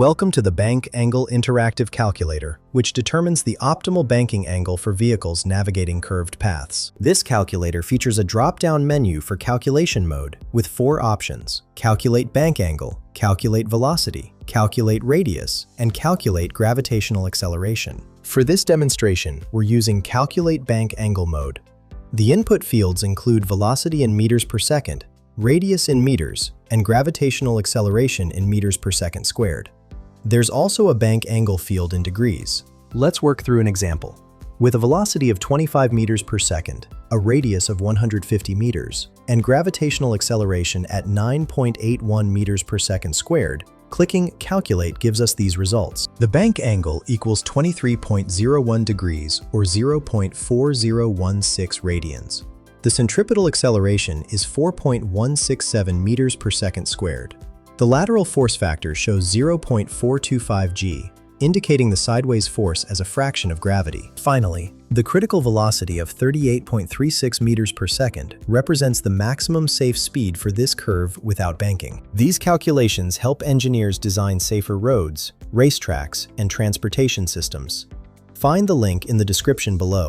Welcome to the Bank Angle Interactive Calculator, which determines the optimal banking angle for vehicles navigating curved paths. This calculator features a drop-down menu for calculation mode with 4 options: calculate bank angle, calculate velocity, calculate radius, and calculate gravitational acceleration. For this demonstration, we're using calculate bank angle mode. The input fields include velocity in meters per second, radius in meters, and gravitational acceleration in meters per second squared. There's also a bank angle field in degrees. Let's work through an example. With a velocity of 25 meters per second, a radius of 150 meters, and gravitational acceleration at 9.81 meters per second squared, clicking Calculate gives us these results. The bank angle equals 23.01 degrees or 0.4016 radians. The centripetal acceleration is 4.167 meters per second squared. The lateral force factor shows 0.425 g, indicating the sideways force as a fraction of gravity. Finally, the critical velocity of 38.36 meters per second represents the maximum safe speed for this curve without banking. These calculations help engineers design safer roads, racetracks, and transportation systems. Find the link in the description below.